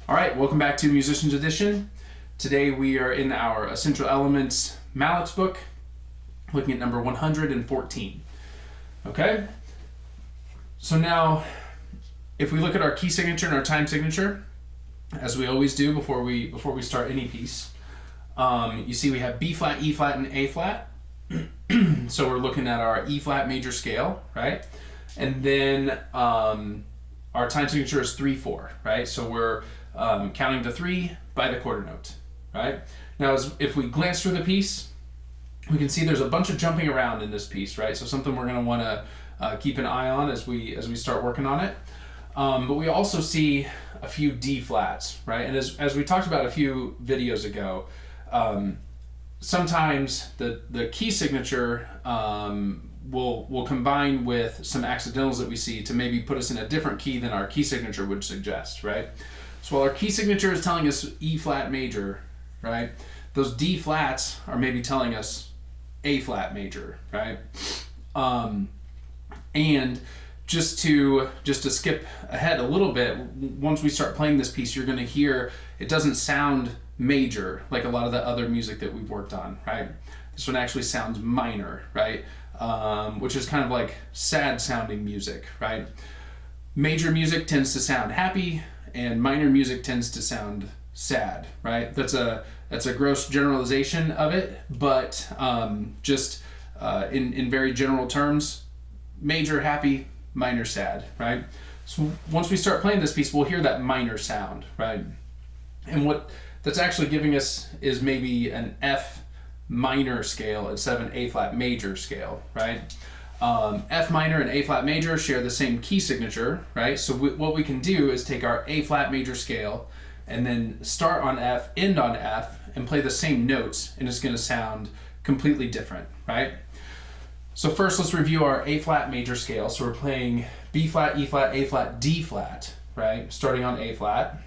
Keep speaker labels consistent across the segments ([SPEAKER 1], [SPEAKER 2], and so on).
[SPEAKER 1] All right, welcome back to Musician's Edition. Today we are in our Essential Elements Mallets book, looking at number 114. Okay? So now, if we look at our key signature and our time signature, as we always do before we start any piece, you see we have B flat, E flat, and A flat. So we're looking at our E flat major scale, right? And then our time signature is 3/4, right? So we're counting to 3 by the quarter note, right? Now, if we glance through the piece, we can see there's a bunch of jumping around in this piece, right? So something we're going to want to keep an eye on as we start working on it. But we also see a few D flats, right? And as we talked about a few videos ago, sometimes the key signature will combine with some accidentals that we see to maybe put us in a different key than our key signature would suggest, right? So while our key signature is telling us E flat major, right? Those D flats are maybe telling us A flat major, right? And just to skip ahead a little bit, once we start playing this piece, you're going to hear it doesn't sound major like a lot of the other music that we've worked on, right? This one actually sounds minor, right? Which is kind of like sad sounding music, right? Major music tends to sound happy, and minor music tends to sound sad, right? That's a gross generalization of it, but in very general terms, major happy, minor sad, right? So once we start playing this piece, we'll hear that minor sound, right? And what that's actually giving us is maybe an F minor scale instead of an A flat major scale, right? F minor and A flat major share the same key signature, right? So what we can do is take our A flat major scale and then start on F, end on F, and play the same notes, and it's going to sound completely different, right? So first, let's review our A flat major scale. So we're playing B flat, E flat, A flat, D flat, right? Starting on A flat.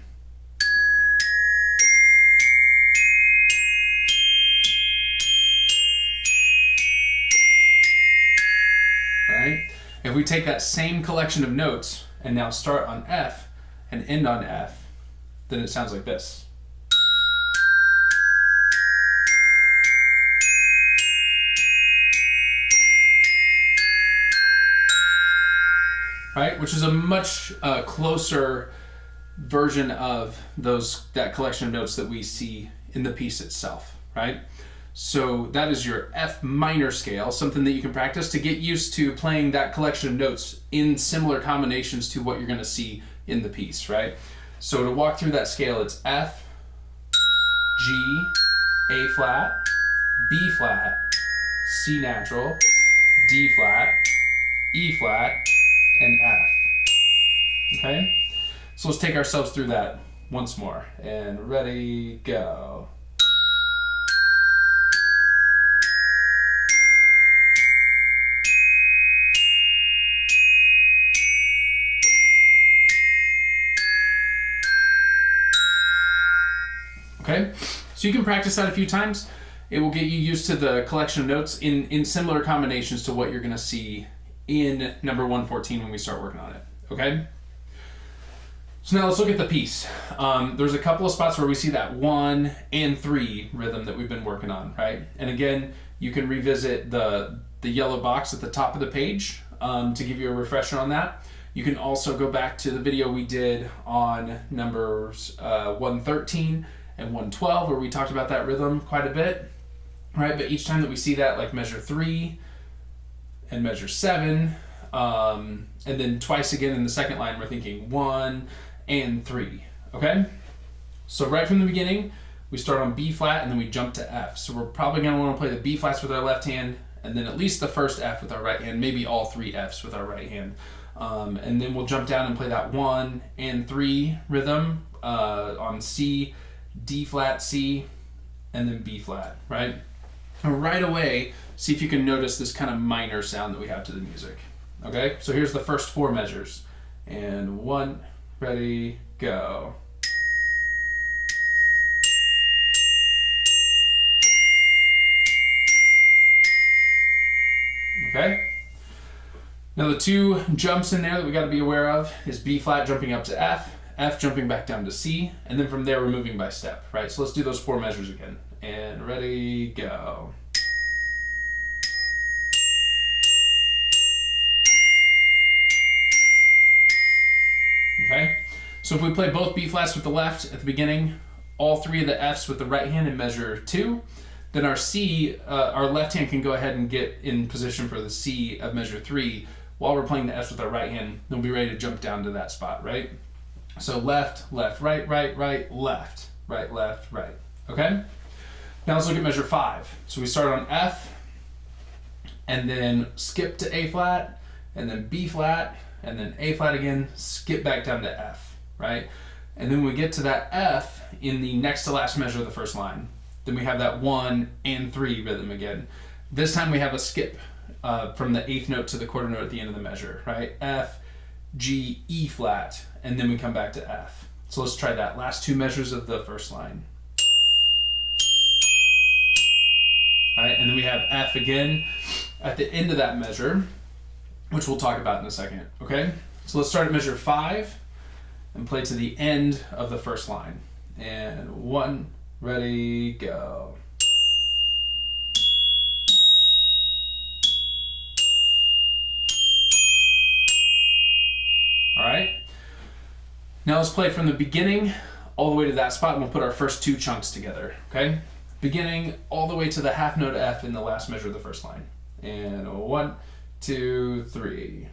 [SPEAKER 1] Right? If we take that same collection of notes and now start on F and end on F, then it sounds like this. Right? Which is a much closer version of that collection of notes that we see in the piece itself, right? So that is your F minor scale, something that you can practice to get used to playing that collection of notes in similar combinations to what you're going to see in the piece, right? So to walk through that scale, it's F, G, A flat, B flat, C natural, D flat, E flat, and F. Okay? So let's take ourselves through that once more. And ready, go. Okay, so you can practice that a few times. It will get you used to the collection of notes in similar combinations to what you're going to see in number 114 when we start working on it. Okay? So now let's look at the piece. There's a couple of spots where we see that 1 and 3 rhythm that we've been working on, right? And again, you can revisit the yellow box at the top of the page to give you a refresher on that. You can also go back to the video we did on numbers 113 and 112, where we talked about that rhythm quite a bit, right? But each time that we see that, like measure 3 and measure 7, and then twice again in the second line, we're thinking 1 and 3, okay? So right from the beginning, we start on B flat and then we jump to F. So we're probably gonna wanna play the B flats with our left hand, and then at least the first F with our right hand, maybe all 3 Fs with our right hand. And then we'll jump down and play that 1 and 3 rhythm on C, D flat, C, and then B flat, right? And right away, see if you can notice this kind of minor sound that we have to the music. Okay, so here's the first 4 measures. And 1, ready, go. Okay? Now the 2 jumps in there that we got to be aware of is B flat jumping up to F, F jumping back down to C, and then from there we're moving by step, right? So let's do those 4 measures again. And ready, go. Okay? So if we play both B flats with the left at the beginning, all 3 of the Fs with the right hand in measure 2, then our C, our left hand can go ahead and get in position for the C of measure 3 while we're playing the Fs with our right hand. Then we'll be ready to jump down to that spot, right? So left, left, right, right, right, left, right, left, right. Okay? Now let's look at measure 5. So we start on F, and then skip to A flat, and then B flat, and then A flat again, skip back down to F, right? And then when we get to that F in the next to last measure of the first line, then we have that 1 and 3 rhythm again. This time we have a skip from the 8th note to the quarter note at the end of the measure, right? F, G, E flat, and then we come back to F. So let's try that. Last 2 measures of the first line. All right, and then we have F again at the end of that measure, which we'll talk about in a second, okay? So let's start at measure 5 and play to the end of the first line. And 1, ready, go. All right, now let's play from the beginning all the way to that spot, and we'll put our first 2 chunks together, okay? Beginning all the way to the half note F in the last measure of the first line. And 1, 2, 3.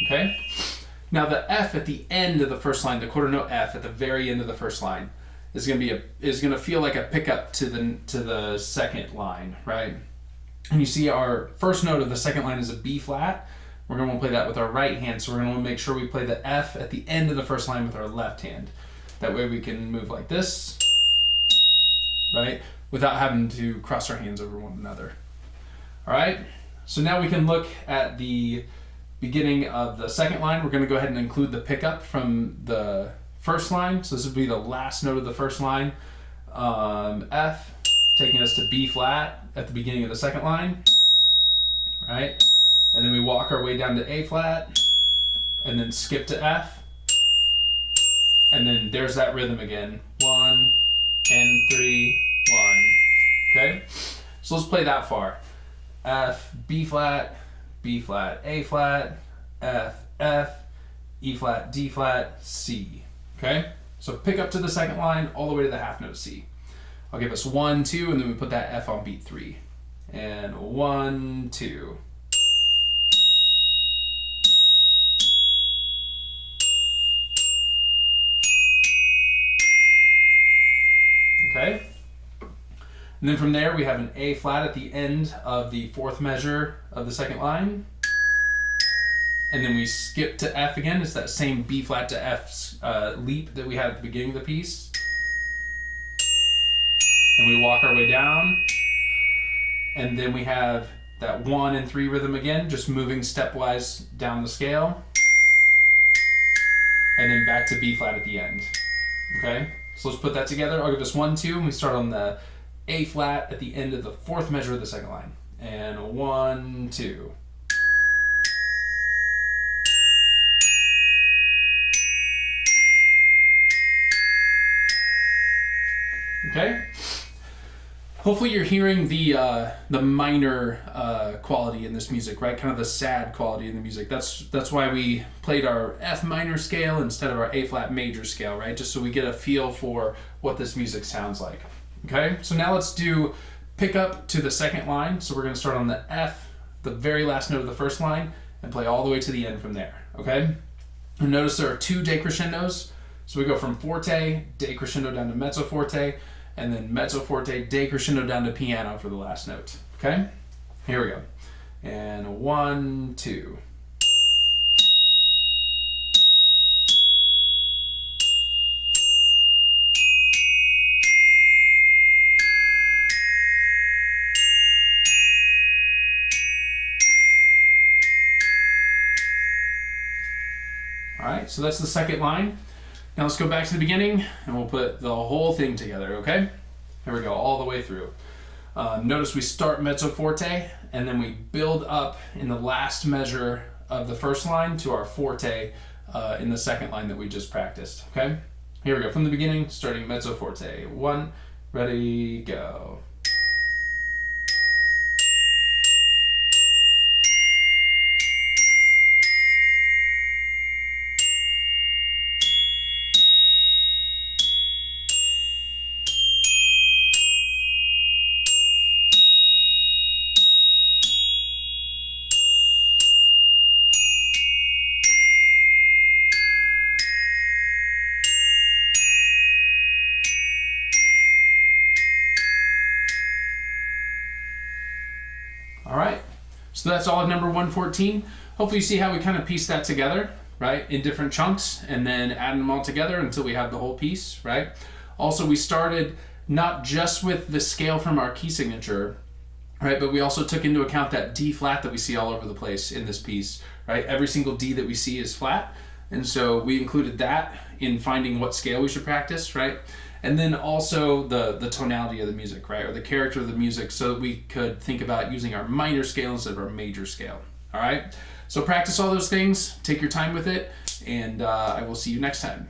[SPEAKER 1] Okay? Now the F at the end of the first line, the quarter note F at the very end of the first line, is going to feel like a pickup to the second line, right? And you see our first note of the second line is a B flat. We're going to want to play that with our right hand, so we're going to want to make sure we play the F at the end of the first line with our left hand. That way we can move like this, right? Without having to cross our hands over one another. All right? So now we can look at the beginning of the second line. We're going to go ahead and include the pickup from the first line. So this would be the last note of the first line. F, taking us to B flat at the beginning of the second line, right? And then we walk our way down to A flat, and then skip to F, and then there's that rhythm again. 1, and 3, 1. Okay? So let's play that far. F, B flat, A flat, F, F, E flat, D flat, C. Okay? So pick up to the second line all the way to the half note C. I'll give us 1, 2, and then we put that F on beat 3. And 1, 2. Okay? And then from there we have an A flat at the end of the 4th measure of the second line. And then we skip to F again. It's that same B flat to F leap that we had at the beginning of the piece. And we walk our way down. And then we have that 1 and 3 rhythm again, just moving stepwise down the scale. And then back to B flat at the end. Okay? So let's put that together. I'll give us 1, 2, and we start on the A flat at the end of the 4th measure of the second line. And 1, 2. Okay? Hopefully you're hearing the minor quality in this music, right? Kind of the sad quality in the music. That's why we played our F minor scale instead of our A flat major scale, right? Just so we get a feel for what this music sounds like. Okay? So now let's do pick up to the second line. So we're going to start on the F, the very last note of the first line, and play all the way to the end from there. Okay? And notice there are 2 decrescendos. So we go from forte, decrescendo down to mezzo forte, and then mezzo forte, decrescendo down to piano for the last note. Okay? Here we go. And 1, 2. All right, so that's the second line. Now let's go back to the beginning and we'll put the whole thing together, okay? Here we go, all the way through. Notice we start mezzo forte and then we build up in the last measure of the first line to our forte in the second line that we just practiced, okay? Here we go, from the beginning, starting mezzo forte. 1, ready, go. All right, so that's all of number 114. Hopefully you see how we kind of piece that together, right, in different chunks and then adding them all together until we have the whole piece, right? Also, we started not just with the scale from our key signature, right, but we also took into account that D flat that we see all over the place in this piece, right? Every single D that we see is flat, and so we included that in finding what scale we should practice, right? And then also the tonality of the music, right, or the character of the music, so that we could think about using our minor scale instead of our major scale. All right, so practice all those things, take your time with it, and I will see you next time.